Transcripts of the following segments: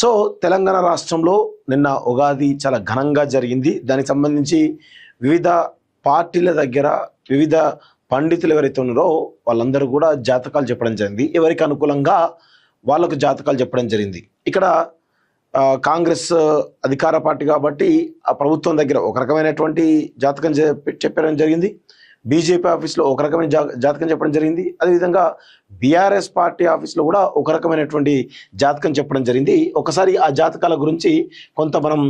So Telangana రాష్ట్రంలో నిన్న ఉగాది చాలా ఘనంగా జరిగింది. దానికి సంబంధించి వివిధ పార్టీల దగ్గర వివిధ పండితులు ఎవరైతే ఉన్నారో వాళ్ళందరూ కూడా జాతకాలు చెప్పడం జరిగింది. ఎవరికి అనుకూలంగా వాళ్ళకు జాతకాలు చెప్పడం జరిగింది. ఇక్కడ కాంగ్రెస్ అధికార పార్టీ కాబట్టి ఆ ప్రభుత్వం దగ్గర ఒక రకమైనటువంటి జాతకం చెప్పడం జరిగింది. బీజేపీ ఆఫీస్లో ఒక రకమైన జాతకం చెప్పడం జరిగింది. అదేవిధంగా బీఆర్ఎస్ పార్టీ ఆఫీస్లో కూడా ఒక రకమైనటువంటి జాతకం చెప్పడం జరిగింది. ఒకసారి ఆ జాతకాల గురించి కొంత మనం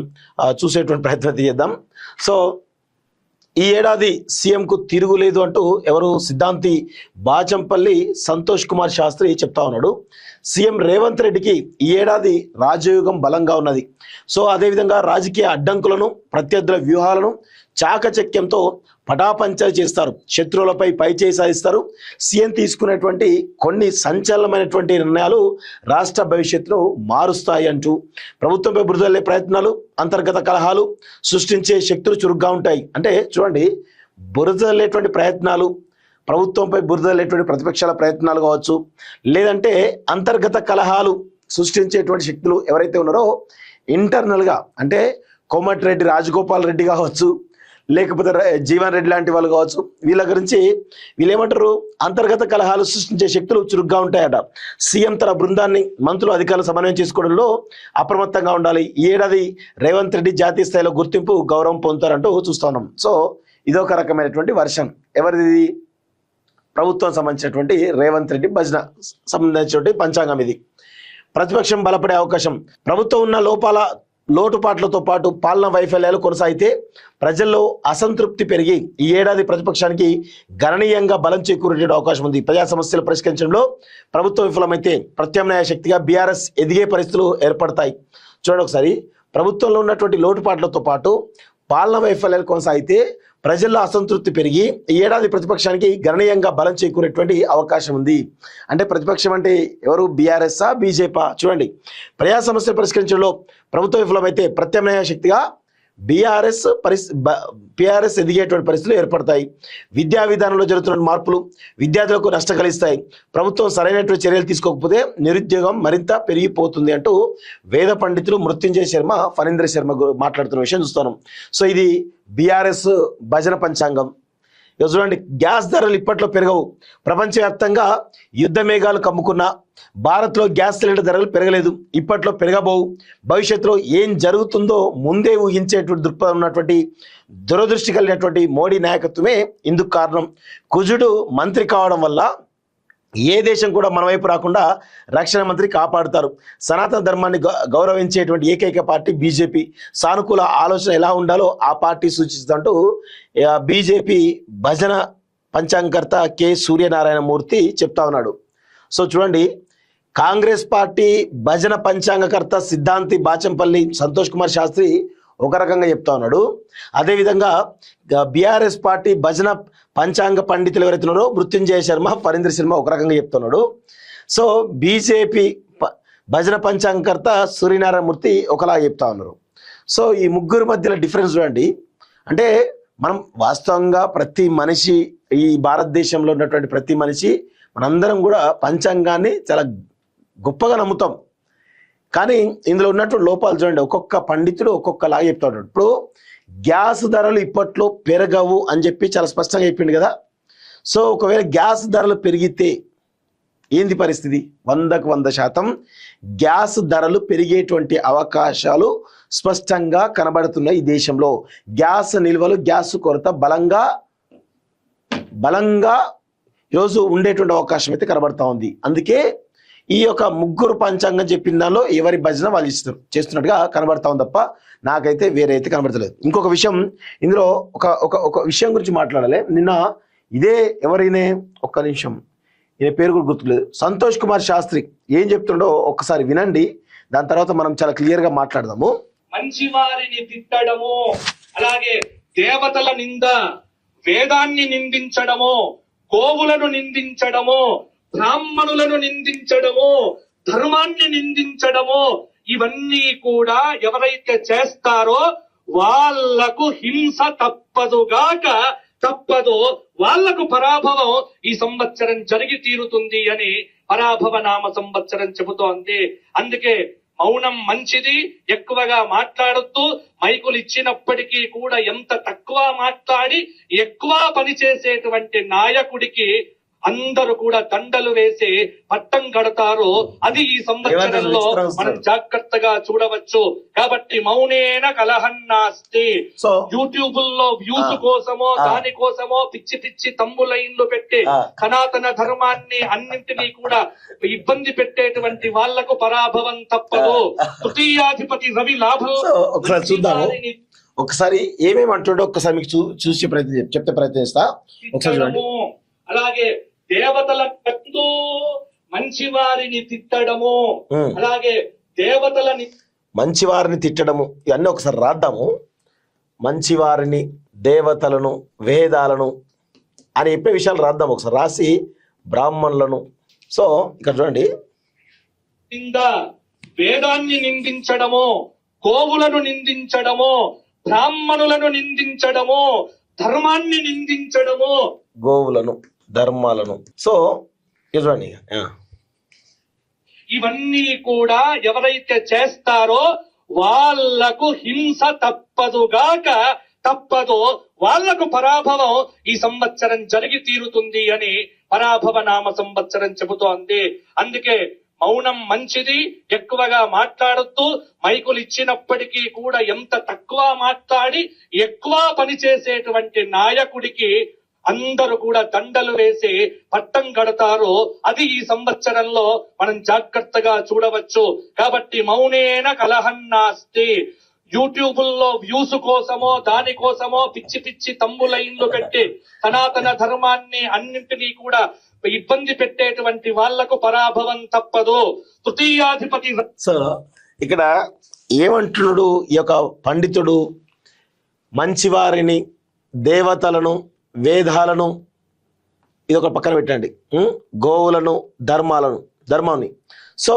చూసేటువంటి ప్రయత్నం చేద్దాం. సో ఈ ఏడాది సీఎంకు తిరుగులేదు అంటూ ఎవరు సిద్ధాంతి బాచంపల్లి సంతోష్ కుమార్ శాస్త్రి చెప్తా ఉన్నాడు. సీఎం రేవంత్ రెడ్డికి ఈ ఏడాది రాజయోగం బలంగా ఉన్నది. సో అదేవిధంగా రాజకీయ అడ్డంకులను ప్రత్యర్థుల వ్యూహాలను చాకచక్యంతో పటాపంచలు చేస్తారు, శత్రువులపై పైచేయి సాధిస్తారు. సీఎం తీసుకునేటువంటి కొన్ని సంచలనమైనటువంటి నిర్ణయాలు రాష్ట్ర భవిష్యత్తును మారుస్తాయి అంటూ ప్రభుత్వంపై బురదల్లే ప్రయత్నాలు, అంతర్గత కలహాలు సృష్టించే శక్తులు చురుగ్గా ఉంటాయి. అంటే చూడండి, బురదల్లేటువంటి ప్రయత్నాలు, ప్రభుత్వంపై బురదల్లేటువంటి ప్రతిపక్షాల ప్రయత్నాలు కావచ్చు, లేదంటే అంతర్గత కలహాలు సృష్టించేటువంటి శక్తులు ఎవరైతే ఉన్నారో ఇంటర్నల్గా, అంటే కోమటిరెడ్డి రాజగోపాల్ రెడ్డి కావచ్చు, లేకపోతే జీవన్ రెడ్డి లాంటి వాళ్ళు కావచ్చు, వీళ్ళ గురించి వీళ్ళేమంటారు, అంతర్గత కలహాలు సృష్టించే శక్తులు చురుగ్గా ఉంటాయట. సీఎం తన బృందాన్ని మంత్రులు అధికారులు సమన్వయం చేసుకోవడంలో అప్రమత్తంగా ఉండాలి. ఈ ఏడాది రేవంత్ రెడ్డి జాతీయ స్థాయిలో గుర్తింపు గౌరవం పొందుతారంటూ చూస్తా ఉన్నాం. సో ఇదొక రకమైనటువంటి వర్షన్. ఎవరిది? ప్రభుత్వం సంబంధించినటువంటి రేవంత్ రెడ్డి భజన సంబంధించినటువంటి పంచాంగం ఇది. ప్రతిపక్షం బలపడే అవకాశం. ప్రభుత్వం ఉన్న లోటుపాట్లతో పాటు పాలన వైఫల్యాలు కొనసాగితే ప్రజల్లో అసంతృప్తి పెరిగి ఈ ఏడాది ప్రతిపక్షానికి గణనీయంగా బలం చేకూరే అవకాశం ఉంది. ప్రజా సమస్యలు పరిష్కరించడంలో ప్రభుత్వం విఫలమైతే ప్రత్యామ్నాయ శక్తిగా బీఆర్ఎస్ ఎదిగే పరిస్థితులు ఏర్పడతాయి. చూడండి ఒకసారి, ప్రభుత్వంలో ఉన్నటువంటి లోటుపాట్లతో పాటు పాలన వైఫల్యాలు కొనసాగితే ప్రజల్లో అసంతృప్తి పెరిగి ఈ ఏడాది ప్రతిపక్షానికి గణనీయంగా బలం చేకూరేటువంటి అవకాశం ఉంది. అంటే ప్రతిపక్షం అంటే ఎవరు? బీఆర్ఎస్ఆ బీజేపీ? చూడండి, ప్రజా సమస్యలు పరిష్కరించడంలో ప్రభుత్వ విఫలమైతే ప్రత్యామ్నాయ శక్తిగా బీఆర్ఎస్ ఎదిగేటువంటి పరిస్థితులు ఏర్పడతాయి. విద్యా విధానంలో జరుగుతున్న మార్పులు విద్యార్థులకు నష్టం కలిగిస్తాయి. ప్రభుత్వం సరైనటువంటి చర్యలు తీసుకోకపోతే నిరుద్యోగం మరింత పెరిగిపోతుంది అంటూ వేద పండితులు మృత్యుంజయ శర్మ, ఫణీంద్ర శర్మ మాట్లాడుతున్న విషయం చూస్తున్నాం. సో ఇది బీఆర్ఎస్ భజన పంచాంగం. ఇక చూడండి, గ్యాస్ ధరలు ఇప్పట్లో పెరగవు. ప్రపంచవ్యాప్తంగా యుద్ధ మేఘాలు కమ్ముకున్నా భారత్లో గ్యాస్ సిలిండర్ ధరలు పెరగలేదు, ఇప్పట్లో పెరగబోవు. భవిష్యత్తులో ఏం జరుగుతుందో ముందే ఊహించేటువంటి దృక్పథం ఉన్నటువంటి దురదృష్టి కలిగినటువంటి మోడీ నాయకత్వమే ఇందుకు కారణం. కుజుడు మంత్రి కావడం వల్ల ఏ దేశం కూడా మన వైపు రాకుండా రక్షణ మంత్రి కాపాడుతారు. సనాతన ధర్మాన్ని గౌరవించేటువంటి ఏకైక పార్టీ బీజేపీ. సానుకూల ఆలోచన ఎలా ఉండాలో ఆ పార్టీ సూచిస్తుంటూ బీజేపీ భజన పంచాంగకర్త కె సూర్యనారాయణ మూర్తి చెప్తా ఉన్నాడు. సో చూడండి, కాంగ్రెస్ పార్టీ భజన పంచాంగకర్త సిద్ధాంతి బాచంపల్లి సంతోష్ కుమార్ శాస్త్రి ఒక రకంగా చెప్తా ఉన్నాడు. అదేవిధంగా బీఆర్ఎస్ పార్టీ భజన పంచాంగ పండితులు ఎవరైతున్నారో మృత్యుంజయ శర్మ, ఫణీంద్ర శర్మ ఒక రకంగా చెప్తున్నాడు. సో బీజేపీ భజన పంచాంగకర్త సూర్యనారాయణ మూర్తి ఒకలా చెప్తా ఉన్నారు. సో ఈ ముగ్గురు మధ్యలో డిఫరెన్స్ చూడండి. అంటే మనం వాస్తవంగా ప్రతి మనిషి, ఈ భారతదేశంలో ఉన్నటువంటి ప్రతి మనిషి, మనందరం కూడా పంచాంగాన్ని చాలా గొప్పగా నమ్ముతాం. కానీ ఇందులో ఉన్నటువంటి లోపాలు చూడండి, ఒక్కొక్క పండితుడు ఒక్కొక్కలాగా చెప్తా ఉంటాడు. ఇప్పుడు గ్యాస్ ధరలు ఇప్పట్లో పెరగవు అని చెప్పి చాలా స్పష్టంగా చెప్పిండు కదా. సో ఒకవేళ గ్యాస్ ధరలు పెరిగితే ఏంది పరిస్థితి? 100% గ్యాస్ ధరలు పెరిగేటువంటి అవకాశాలు స్పష్టంగా కనబడుతున్నాయి. ఈ దేశంలో గ్యాస్ నిల్వలు, గ్యాస్ కొరత బలంగా ఈరోజు ఉండేటువంటి అవకాశం అయితే కనబడతా ఉంది. అందుకే ఈ యొక్క ముగ్గురు పంచాంగం చెప్పిన దానిలో ఎవరి భజన వాళ్ళు చేస్తున్నట్టుగా కనబడతా ఉంది తప్ప నాకైతే వేరే అయితే కనబడతలేదు. ఇంకొక విషయం, ఇందులో ఒక విషయం గురించి మాట్లాడాలి. నిన్న ఇదే ఎవరైనా ఒక్క నిమిషం, ఈయన పేరు కూడా గుర్తులేదు, సంతోష్ కుమార్ శాస్త్రి ఏం చెప్తుండో ఒక్కసారి వినండి. దాని తర్వాత మనం చాలా క్లియర్ గా మాట్లాడదాము. మంచి వారిని తిట్టడము, అలాగే దేవతల నింద, వేదాన్ని నిందించడము, గోవులను నిందించడము, బ్రాహ్మణులను నిందించడము, ధర్మాన్ని నిందించడము, ఇవన్నీ కూడా ఎవరైతే చేస్తారో వాళ్లకు హింస తప్పదో, వాళ్లకు పరాభవం ఈ సంవత్సరం జరిగి తీరుతుంది అని పరాభవ నామ సంవత్సరం చెబుతోంది. అందుకే మౌనం మంచిది, ఎక్కువగా మాట్లాడుతూ మైకులు ఇచ్చినప్పటికీ కూడా ఎంత తక్కువ మాట్లాడి ఎక్కువ పని చేసేటువంటి నాయకుడికి అందరూ కూడా దండలు వేసి పట్టం కడతారు. అది ఈ సంవత్సరంలో మనం జాగ్రత్తగా చూడవచ్చు. కాబట్టి మౌనేన కలహన్నాస్తి. యూట్యూబ్ లో వ్యూస్ కోసమో దానికోసమో పిచ్చి పిచ్చి తమ్ములైన్లు పెట్టి సనాతన ధర్మాన్ని అన్నింటినీ కూడా ఇబ్బంది పెట్టేటువంటి వాళ్లకు పరాభవం తప్పదు. తృతీయాధిపతి రవి లాభం. ఒకసారి చూద్దాము, ఒకసారి ఏమేమి అంటాడో ఒక్కసారి మీకు చూసి చెప్తే ప్రయత్నిస్తా. ఒకసారి చూడండి. అలాగే దేవతల మంచి వారిని తిట్టడము, అలాగే దేవతలని మంచివారిని తిట్టడము, ఇవన్నీ ఒకసారి రాద్దాము. మంచివారిని, దేవతలను, వేదాలను అని చెప్పే విషయాలు రాద్దాం. ఒకసారి రాసి బ్రాహ్మణులను. సో ఇక్కడ చూడండి, వేదాన్ని నిందించడము, గోవులను నిందించడము, బ్రాహ్మణులను నిందించడము, ధర్మాన్ని నిందించడము, గోవులను, ధర్మాలను. సో చూడండి, ఇవన్నీ కూడా ఎవరైతే చేస్తారో వాళ్లకు హింస తప్పదు, వాళ్లకు పరాభవం ఈ సంవత్సరం జరిగి తీరుతుంది అని పరాభవ నామ సంవత్సరం చెబుతోంది. అందుకే మౌనం మంచిది, ఎక్కువగా మాట్లాడుతూ మైకులు ఇచ్చినప్పటికీ కూడా ఎంత తక్కువ మాట్లాడి ఎక్కువ పని చేసేటువంటి నాయకుడికి అందరూ కూడా దండలు వేసి పట్టం కడతారు. అది ఈ సంవత్సరంలో మనం జాగ్రత్తగా చూడవచ్చు. కాబట్టి మౌనేన కలహన్నాస్తి. యూట్యూబ్ లో వ్యూస్ కోసమో దానికోసమో పిచ్చి పిచ్చి తమ్ములైన్లు పెట్టి సనాతన ధర్మాన్ని అన్నింటినీ కూడా ఇబ్బంది పెట్టేటువంటి వాళ్లకు పరాభవం తప్పదు. తృతీయాధిపతి. సో ఇక్కడ ఏమంటున్నాడు ఈ యొక్క పండితుడు? మంచివారిని, దేవతలను, వేదాలను ఇది ఒక పక్కన పెట్టండి, గోవులను, ధర్మాన్ని, సో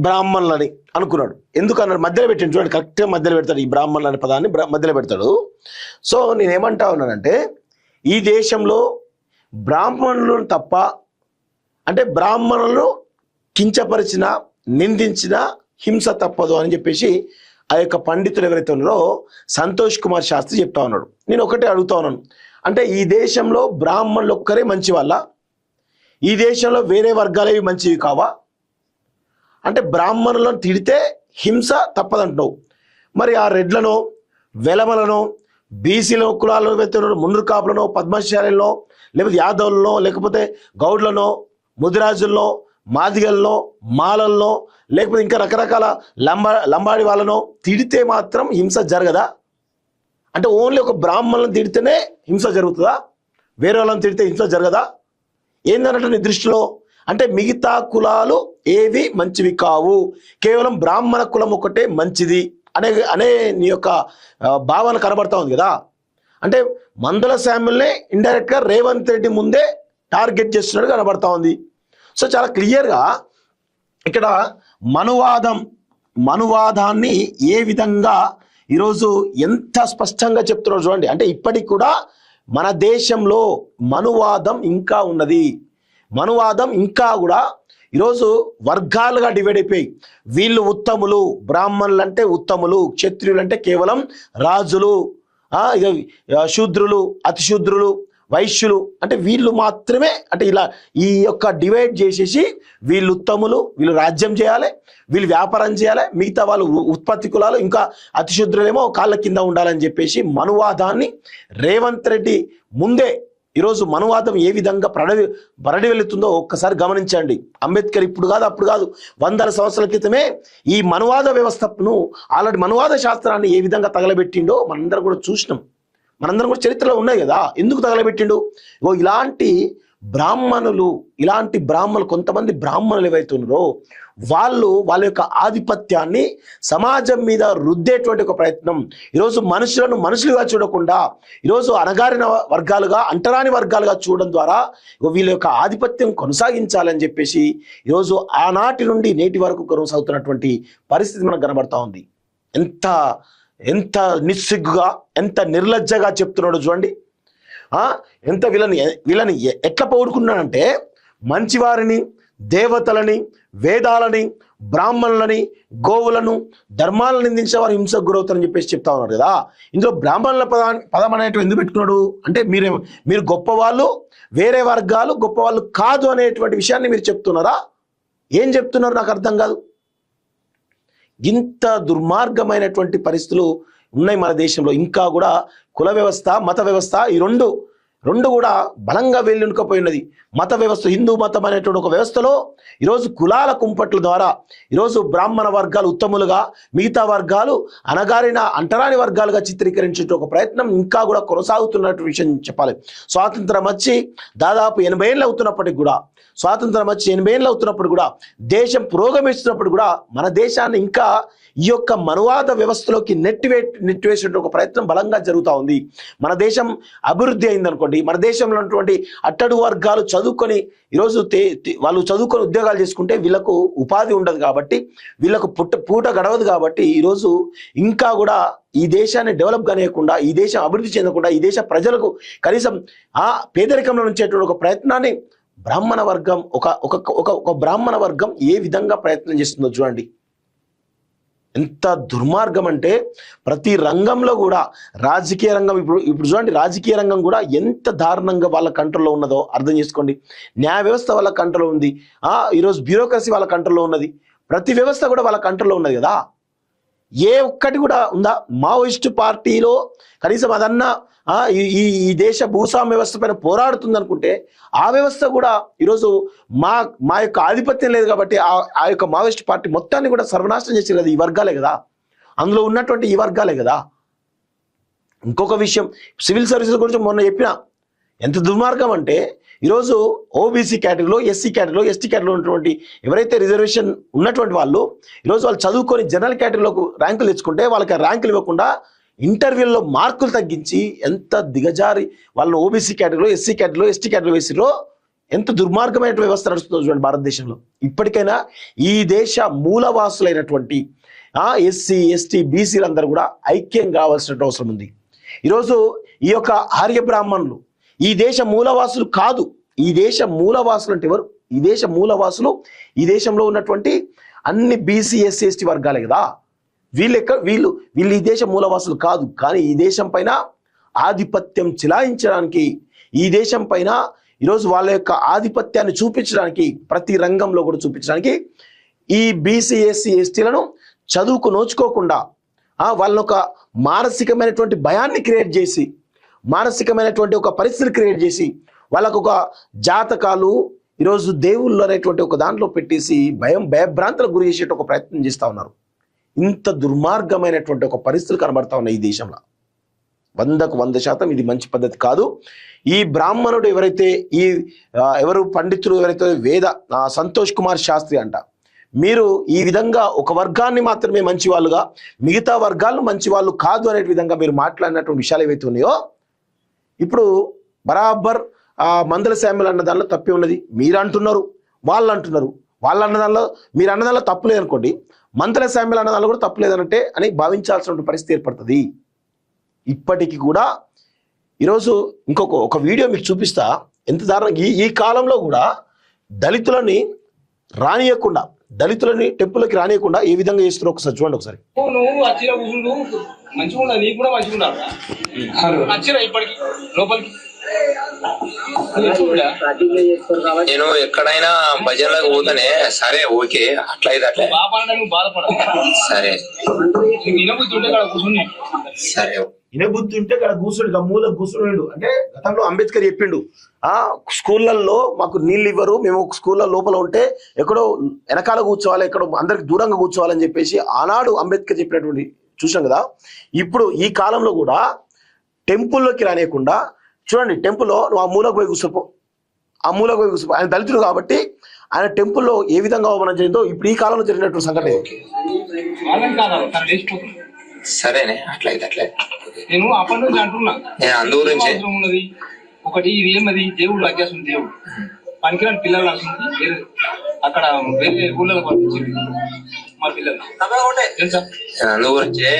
బ్రాహ్మణులని అనుకున్నాడు. ఎందుకన్నాడు? మధ్యలో పెట్టండి. చూడండి, కరెక్ట్గా మధ్యలో పెడతాడు. ఈ బ్రాహ్మణులు అనే పదాన్ని మధ్యలో పెడతాడు. సో నేనేమంటా ఉన్నానంటే, ఈ దేశంలో బ్రాహ్మణులను తప్ప, అంటే బ్రాహ్మణులను కించపరిచిన, నిందించిన హింస తప్పదు అని చెప్పేసి ఆ యొక్క పండితులు ఎవరైతే ఉన్నారో సంతోష్ కుమార్ శాస్త్రి చెప్తా ఉన్నాడు. నేను ఒకటే అడుగుతా ఉన్నాను, అంటే ఈ దేశంలో బ్రాహ్మణులు ఒక్కరే మంచి వాళ్ళ? ఈ దేశంలో వేరే వర్గాలవి మంచివి కావా? అంటే బ్రాహ్మణులను తిడితే హింస తప్పదంటున్నావు, మరి ఆ రెడ్లను, వెలమలను, బీసీలో కులాలను వ్యక్తులను, మున్నూరు కాపులను, పద్మశాలలో, లేకపోతే యాదవులను, లేకపోతే గౌడ్లను, ముదిరాజుల్లో, మాదిగల్లో, మాలల్లో, లేకపోతే ఇంకా రకరకాల లంబాడి వాళ్ళను తిడితే మాత్రం హింస జరగదా? అంటే ఓన్లీ ఒక బ్రాహ్మణులను తిడితేనే హింస జరుగుతుందా? వేరే వాళ్ళని తిడితే హింస జరగదా? ఏందన్నట్టు నీ దృష్టిలో? అంటే మిగతా కులాలు ఏవి మంచివి కావు, కేవలం బ్రాహ్మణ కులం ఒకటే మంచిది అనే నీ యొక్క భావన కనబడతా ఉంది కదా. అంటే మందుల శామ్యుల్ని ఇండైరెక్ట్గా రేవంత్ రెడ్డి ముందే టార్గెట్ చేస్తున్నట్టు కనబడతా ఉంది. సో చాలా క్లియర్గా ఇక్కడ మనువాదాన్ని ఏ విధంగా ఈరోజు ఎంత స్పష్టంగా చెప్తున్నారు చూడండి. అంటే ఇప్పటికి కూడా మన దేశంలో మనువాదం ఇంకా ఉన్నది. మనువాదం ఇంకా కూడా ఈరోజు వర్గాలుగా డివైడ్ అయిపోయి, వీళ్ళు ఉత్తములు, బ్రాహ్మణులు అంటే ఉత్తములు, క్షత్రియులు అంటే కేవలం రాజులు, శూద్రులు, అతిశూద్రులు, వైశ్యులు అంటే వీళ్ళు మాత్రమే, అంటే ఇలా ఈ యొక్క డివైడ్ చేసేసి వీళ్ళు ఉత్తములు, వీళ్ళు రాజ్యం చేయాలి, వీళ్ళు వ్యాపారం చేయాలి, మిగతా వాళ్ళు ఉత్పత్తి కులాలు, ఇంకా అతిశూద్రులేమో కాళ్ళ కింద ఉండాలని చెప్పేసి మనువాదాన్ని రేవంత్ రెడ్డి ముందే ఈరోజు మనువాదం ఏ విధంగా బరడి వెళుతుందో ఒక్కసారి గమనించండి. అంబేద్కర్ ఇప్పుడు కాదు, అప్పుడు కాదు, 100 సంవత్సరాల క్రితమే ఈ మనువాద వ్యవస్థను, ఆల్రెడీ మనువాద శాస్త్రాన్ని ఏ విధంగా తగలబెట్టిండో మనందరం కూడా చూసినాం. మనందరం కూడా చరిత్రలో ఉన్నాయి కదా. ఎందుకు తగలబెట్టిండు? ఇలాంటి బ్రాహ్మణులు కొంతమంది బ్రాహ్మణులు ఏవైతే ఉన్నారో వాళ్ళ యొక్క ఆధిపత్యాన్ని సమాజం మీద రుద్దేటువంటి ఒక ప్రయత్నం. ఈరోజు మనుషులను మనుషులుగా చూడకుండా ఈరోజు అణగారిన వర్గాలుగా, అంటరాని వర్గాలుగా చూడడం ద్వారా వీళ్ళ యొక్క ఆధిపత్యం కొనసాగించాలని చెప్పేసి ఈరోజు ఆనాటి నుండి నేటి వరకు కొనసాగుతున్నటువంటి పరిస్థితి మనకు కనబడతా ఉంది. ఎంత నిస్సిగ్గుగా, ఎంత నిర్లజ్జగా చెప్తున్నాడు చూడండి. ఎంత వీళ్ళని ఎట్లా పౌడుకున్నాడంటే, మంచివారిని, దేవతలని, వేదాలని, బ్రాహ్మణులని, గోవులను, ధర్మాలను నిందించే వారు హింసకు గురవుతారని చెప్పేసి చెప్తా ఉన్నారు కదా. ఇందులో బ్రాహ్మణుల పదం అనేటువంటి ఎందుకు పెట్టుకున్నాడు అంటే మీరు గొప్పవాళ్ళు, వేరే వర్గాలు గొప్పవాళ్ళు కాదు అనేటువంటి విషయాన్ని మీరు చెప్తున్నారా? ఏం చెప్తున్నారు నాకు అర్థం కాదు. ఇంత దుర్మార్గమైనటువంటి పరిస్థితులు ఉన్నాయి మన దేశంలో. ఇంకా కూడా కుల వ్యవస్థ, మత వ్యవస్థ ఈ రెండు కూడా బలంగా వెళ్ళునుకపోయినది. మత వ్యవస్థ, హిందూ మతం అనేటువంటి ఒక వ్యవస్థలో ఈరోజు కులాల కుంపట్ల ద్వారా ఈరోజు బ్రాహ్మణ వర్గాలు ఉత్తములుగా, మిగతా వర్గాలు అనగారిన అంటరాని వర్గాలుగా చిత్రీకరించే ఒక ప్రయత్నం ఇంకా కూడా కొనసాగుతున్నట్టు విషయం చెప్పాలి. స్వాతంత్రం వచ్చి దాదాపు 80 ఏళ్ళు అవుతున్నప్పటికి కూడా, దేశం పురోగమిస్తున్నప్పుడు కూడా మన దేశాన్ని ఇంకా ఈ యొక్క మనువాద వ్యవస్థలోకి నెట్టివేసే ఒక ప్రయత్నం బలంగా జరుగుతూ ఉంది. మన దేశం అభివృద్ధి అయిందనుకోండి, మన దేశంలో ఉన్నటువంటి అట్టడుగు వర్గాలు చదువుకొని ఈరోజు వాళ్ళు చదువుకొని ఉద్యోగాలు చేసుకుంటే వీళ్ళకు ఉపాధి ఉండదు కాబట్టి, వీళ్ళకు పూట గడవదు కాబట్టి ఈరోజు ఇంకా కూడా ఈ దేశాన్ని డెవలప్ కానియకుండా, ఈ దేశం అభివృద్ధి చెందకుండా, ఈ దేశ ప్రజలకు కనీసం ఆ పేదరికంలో నుంచేటువంటి ఒక ప్రయత్నాన్ని బ్రాహ్మణ వర్గం ఒక బ్రాహ్మణ వర్గం ఏ విధంగా ప్రయత్నం చేస్తుందో చూడండి. ఎంత దుర్మార్గం అంటే ప్రతి రంగంలో కూడా, రాజకీయ రంగం ఇప్పుడు చూడండి, రాజకీయ రంగం కూడా ఎంత దారుణంగా వాళ్ళ కంట్రోల్లో ఉన్నదో అర్థం చేసుకోండి. న్యాయ వ్యవస్థ వాళ్ళ కంట్రోల్లో ఉంది. ఈరోజు బ్యూరోక్రసీ వాళ్ళ కంట్రోల్లో ఉన్నది. ప్రతి వ్యవస్థ కూడా వాళ్ళ కంట్రోల్లో ఉన్నది కదా. ఏ ఒక్కటి కూడా ఉందా? మావోయిస్టు పార్టీలో కనీసం అదన్నా ఈ దేశ భూస్వామ్య వ్యవస్థ పైన పోరాడుతుంది అనుకుంటే, ఆ వ్యవస్థ కూడా ఈరోజు మా యొక్క ఆధిపత్యం లేదు కాబట్టి ఆ యొక్క మావోయిస్ట్ పార్టీ మొత్తాన్ని కూడా సర్వనాశనం చేసేది కదా ఈ వర్గాలే కదా, అందులో ఉన్నటువంటి ఈ వర్గాలే కదా. ఇంకొక విషయం, సివిల్ సర్వీసెస్ గురించి మొన్న చెప్పిన, ఎంత దుర్మార్గం అంటే ఈరోజు ఓబీసీ కేటగిరీలో, ఎస్సీ కేటగిరీలో, ఎస్టీ కేటగిరీలో ఉన్నటువంటి ఎవరైతే రిజర్వేషన్ ఉన్నటువంటి వాళ్ళు ఈరోజు వాళ్ళు చదువుకొని జనరల్ కేటగిరీలోకి ర్యాంకులు తెచ్చుకుంటే వాళ్ళకి ఆ ర్యాంకులు ఇవ్వకుండా ఇంటర్వ్యూల్లో మార్కులు తగ్గించి ఎంత దిగజారి వాళ్ళని ఓబీసీ కేటగిరీలో, ఎస్సీ కేటగిరీలో, ఎస్టీ కేటగిరీలో వేసిరో ఎంత దుర్మార్గమైన వ్యవస్థ నడుస్తుందో చూడండి భారతదేశంలో. ఇప్పటికైనా ఈ దేశ మూలవాసులైనటువంటి ఎస్సీ, ఎస్టీ, బీసీలందరూ కూడా ఐక్యం కావాల్సిన అవసరం ఉంది. ఈరోజు ఈ యొక్క ఆర్య బ్రాహ్మణులు ఈ దేశ మూలవాసులు కాదు. ఈ దేశ మూలవాసులు అంటే ఎవరు? ఈ దేశ మూలవాసులు ఈ దేశంలో ఉన్నటువంటి అన్ని బీసీ, ఎస్సీ, ఎస్టీ వర్గాలే కదా. వీళ్ళు ఈ దేశ మూలవాసులు కాదు. కానీ ఈ దేశం పైన ఆధిపత్యం చిలాయించడానికి, ఈ దేశం పైన ఈరోజు వాళ్ళ యొక్క ఆధిపత్యాన్ని చూపించడానికి, ప్రతి రంగంలో కూడా చూపించడానికి ఈ బీసీ, ఎస్సీ, ఎస్టీలను చదువుకు నోచుకోకుండా వాళ్ళని ఒక మానసికమైనటువంటి భయాన్ని క్రియేట్ చేసి, మానసికమైనటువంటి ఒక పరిస్థితిని క్రియేట్ చేసి, వాళ్ళకు ఒక జాతకాలు ఈరోజు దేవుళ్ళు అనేటువంటి ఒక దాంట్లో పెట్టేసి భయభ్రాంతులకు గురి చేసే ఒక ప్రయత్నం చేస్తూ ఉన్నారు. ఇంత దుర్మార్గమైనటువంటి ఒక పరిస్థితులు కనబడతా ఉన్నాయి ఈ దేశంలో. 100కు 100% ఇది మంచి పద్ధతి కాదు. ఈ బ్రాహ్మణుడు ఎవరైతే ఎవరు పండితులు ఎవరైతే సంతోష్ కుమార్ శాస్త్రి అంట, మీరు ఈ విధంగా ఒక వర్గాన్ని మాత్రమే మంచి వాళ్ళుగా, మిగతా వర్గాలను మంచి వాళ్ళు కాదు అనే విధంగా మీరు మాట్లాడినటువంటి విషయాలు ఏవైతే ఉన్నాయో, ఇప్పుడు బరాబర్ మందల శామ్యుల్ అన్న దానిలో తప్పే ఉన్నది. మీరు అంటున్నారు, వాళ్ళు అంటున్నారు. వాళ్ళు అన్న దానిలో, మీరు అన్న దానిలో తప్పు లేదనుకోండి, మందల శామ్యుల్ అన్న దానిలో కూడా తప్పు లేదనంటే అని భావించాల్సిన పరిస్థితి ఏర్పడుతుంది. ఇప్పటికీ కూడా ఈరోజు ఒక వీడియో మీకు చూపిస్తా. ఎంత దారుణంగా ఈ కాలంలో కూడా దళితులని రానియకుండా, దళితులని టెంపుల్కి రానియకుండా ఏ విధంగా చేస్తున్నారో ఒకసారి చూడండి. ఒకసారి నువ్వు వచ్చిన ఊళ్ళు మంచిగా నీకు కూడా మంచిగా వచ్చిన ఇప్పటికి లోపలికి నేను ఎక్కడైనా భజనలకు పోతానే, సరే ఓకే, అట్లా అయితే అట్లా సరే సరే వినబుద్ధి ఉంటే ఇక్కడ కూర్చుండు, మూల కూర్చున్నాడు. అంటే గతంలో అంబేద్కర్ చెప్పిండు, స్కూళ్ళల్లో మాకు నీళ్ళు ఇవ్వరు, మేము స్కూళ్ళ లోపల ఉంటే ఎక్కడో వెనకాల కూర్చోవాలి, ఎక్కడో అందరికి దూరంగా కూర్చోవాలని చెప్పేసి ఆనాడు అంబేద్కర్ చెప్పినటువంటి చూసాం కదా. ఇప్పుడు ఈ కాలంలో కూడా టెంపుల్లోకి రానియకుండా చూడండి, టెంపుల్లో నువ్వు ఆ మూలకు పోయి కూర్చోపో, ఆయన దళితుడు కాబట్టి ఆయన టెంపుల్లో ఏ విధంగా అవమానం జరిగిందో ఇప్పుడు ఈ కాలంలో జరిగినటువంటి సంఘటన. సరేనే, అట్లయితే అట్లా. నేను అప్పటి నుంచి అంటున్నా, నేను అందు గురించి ఉన్నది ఒకటి, ఇది ఏమది దేవుడు అధ్యాసం, దేవుడు పనికిరాని పిల్లలు అక్కడ వేరే ఊళ్ళలో పంపించింది. మా పిల్లలు తెలుసా? అందు గురించే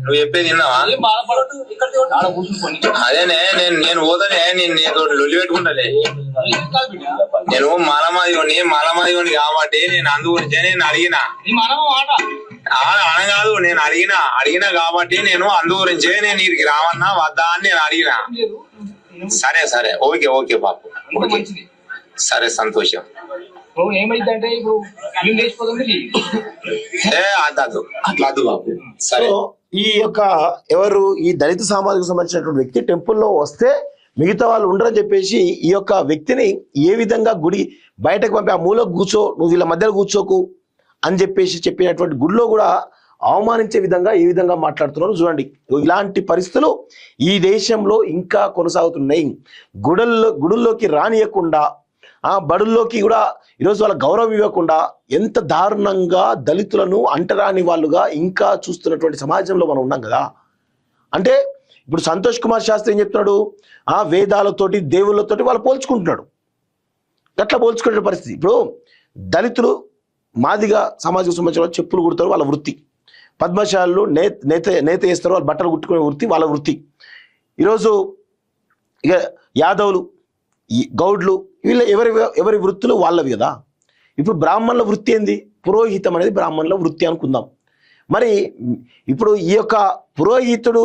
నువ్వు చెప్పేది విన్నావా? ఏం బాధపడద్దు, ఇక్కడ ఆడ కూర్చుని అదేనే నేను పోతానే, నేను నీతో లొల్లి పెట్టుకుంటాలే. నేను మాలమాదిగోని కాబట్టి నేను అందు గురించే నేను అడిగిన. నీ మనమ మాట అనగాదు, నేను అడిగిన కాబట్టి నేను అందు గురించే నేను వీరికి రావన్నా వద్దా అని నేను అడిగిన. సరే ఓకే పాపు, మంచిది. సరే సంతోషం. ఇప్పుడు ఏమైందంటే ఇప్పుడు ఇల్లు లేచిపోతుంది. అట్లా అద్దు బాబు. సరే, సో ఈ యొక్క ఎవరు ఈ దళిత సామాజిక సంబంధించినటువంటి వ్యక్తి టెంపుల్లో వస్తే మిగతా వాళ్ళు ఉండరని చెప్పేసి ఈ యొక్క వ్యక్తిని ఏ విధంగా గుడి బయటకు పంపి ఆ మూలకు కూర్చో, నువ్వు వీళ్ళ మధ్యలో కూర్చోకు అని చెప్పినటువంటి గుడిలో కూడా అవమానించే విధంగా ఏ విధంగా మాట్లాడుతున్నారు చూడండి. ఇలాంటి పరిస్థితులు ఈ దేశంలో ఇంకా కొనసాగుతున్నాయి. గుడుల్లోకి రానియకుండా, బడుల్లోకి కూడా ఈరోజు వాళ్ళ గౌరవం ఇవ్వకుండా ఎంత దారుణంగా దళితులను అంటరాని వాళ్ళుగా ఇంకా చూస్తున్నటువంటి సమాజంలో మనం ఉన్నాం కదా. అంటే ఇప్పుడు సంతోష్ కుమార్ శాస్త్రి ఏం చెప్తున్నాడు, వేదాలతోటి దేవుళ్ళతోటి వాళ్ళు పోల్చుకుంటున్నాడు. అట్లా పోల్చుకునే పరిస్థితి. ఇప్పుడు దళితులు మాదిగా సామాజిక సంబంధించిన చెప్పులు కుడతారు, వాళ్ళ వృత్తి. పద్మశాలు నేత వేస్తారు, వాళ్ళు బట్టలు కుట్టుకునే వృత్తి వాళ్ళ వృత్తి. ఈరోజు ఇక యాదవులు, గౌడ్లు, వీళ్ళ ఎవరి వృత్తులు వాళ్ళవి కదా. ఇప్పుడు బ్రాహ్మణుల వృత్తి ఏంది? పురోహితం అనేది బ్రాహ్మణుల వృత్తి అనుకుందాం. మరి ఇప్పుడు ఈ యొక్క పురోహితుడు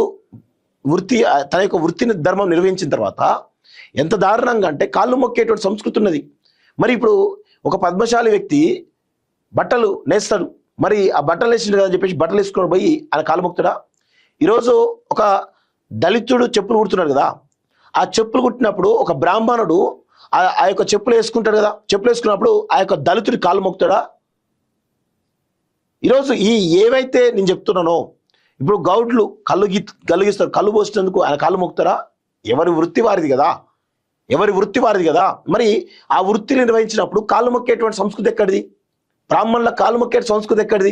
వృత్తి తన యొక్క వృత్తిని ధర్మం నిర్వహించిన తర్వాత ఎంత దారుణంగా అంటే కాళ్ళు మొక్కేటువంటి సంస్కృతి ఉన్నది. మరి ఇప్పుడు ఒక పద్మశాలి వ్యక్తి బట్టలు నేస్తాడు, మరి ఆ బట్టలు వేసిండు కదా అని చెప్పేసి బట్టలు వేసుకొని పోయి ఆయన కాళ్ళు మొక్కుతాడా? ఈరోజు ఒక దళితుడు చెప్పులు కుడుతున్నాడు కదా, ఆ చెప్పులు కుట్టినప్పుడు ఒక బ్రాహ్మణుడు ఆ యొక్క చెప్పులు వేసుకుంటాడు కదా, చెప్పులు వేసుకున్నప్పుడు ఆ యొక్క దళితుడి కాళ్ళు మొక్కుతాడా? ఈరోజు ఏవైతే నేను చెప్తున్నానో, ఇప్పుడు గౌడ్లు కలుగిస్తారు, కళ్ళు పోసినందుకు ఆయన కాళ్ళు మొక్కుతారా? ఎవరి వృత్తి వారిది కదా. మరి ఆ వృత్తిని నిర్వహించినప్పుడు కాళ్ళు మొక్కేటువంటి సంస్కృతి ఎక్కడిది? బ్రాహ్మణుల కాళ్ళు మొక్కే సంస్కృతి ఎక్కడిది?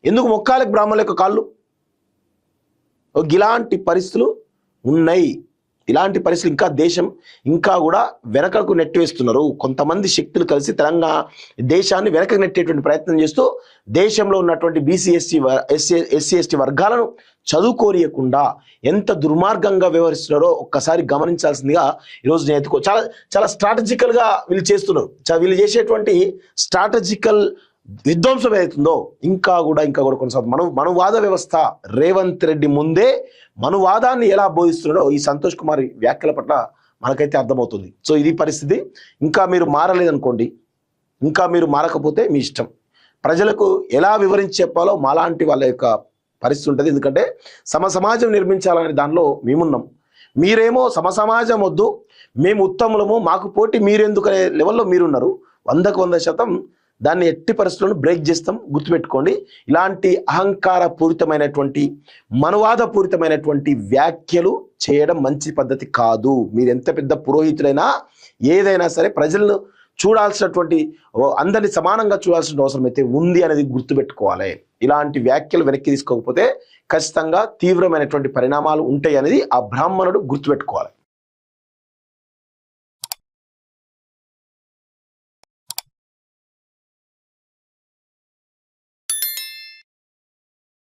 ఎందుకు మొక్కాలి బ్రాహ్మణుల యొక్క కాళ్ళు? ఇలాంటి పరిస్థితులు ఉన్నాయి. ఇలాంటి పరిస్థితులు ఇంకా దేశం ఇంకా కూడా వెనకకు నెట్టివేస్తున్నారు. కొంతమంది శక్తులు కలిసి తెలంగాణ దేశాన్ని వెనకకు నెట్టేటువంటి ప్రయత్నం చేస్తూ దేశంలో ఉన్నటువంటి ఎస్సీ ఎస్టీ వర్గాలను చదువుకోనియకుండా ఎంత దుర్మార్గంగా వ్యవహరిస్తున్నారో ఒక్కసారి గమనించాల్సిందిగా ఈరోజు నేను చాలా స్ట్రాటజికల్గా వీళ్ళు చేస్తున్నారు. వీళ్ళు చేసేటువంటి స్ట్రాటజికల్ విధ్వంసం ఏదైతుందో ఇంకా కూడా కొనసాగుతుంది. మనువాద వ్యవస్థ రేవంత్ రెడ్డి ముందే మనువాదాన్ని ఎలా బోధిస్తున్నాడో ఈ సంతోష్ కుమార్ వ్యాఖ్యల పట్ల మనకైతే అర్థమవుతుంది. సో ఇది పరిస్థితి. ఇంకా మీరు మారలేదనుకోండి, ఇంకా మీరు మారకపోతే మీ ఇష్టం. ప్రజలకు ఎలా వివరించి చెప్పాలో మాలాంటి వాళ్ళ యొక్క పరిస్థితి ఉంటుంది. ఎందుకంటే సమాజం నిర్మించాలనే దానిలో మేమున్నాం. మీరేమో సమాజం వద్దు, మేము ఉత్తములము, మాకు పోటీ మీరెందుకు అనే లెవెల్లో మీరున్నారు. 100% దాన్ని ఎట్టి పరిస్థితులను బ్రేక్ చేస్తాం. గుర్తుపెట్టుకోండి, ఇలాంటి అహంకార పూరితమైనటువంటి మనువాద పూరితమైనటువంటి వ్యాఖ్యలు చేయడం మంచి పద్ధతి కాదు. మీరు ఎంత పెద్ద పురోహితులైనా ఏదైనా సరే ప్రజలను చూడాల్సినటువంటి, అందరినీ సమానంగా చూడాల్సిన అవసరం అయితే ఉంది అనేది గుర్తుపెట్టుకోవాలి. ఇలాంటి వ్యాఖ్యలు వెనక్కి తీసుకోకపోతే ఖచ్చితంగా తీవ్రమైనటువంటి పరిణామాలు ఉంటాయి అనేది ఆ బ్రాహ్మణుడు గుర్తుపెట్టుకోవాలి.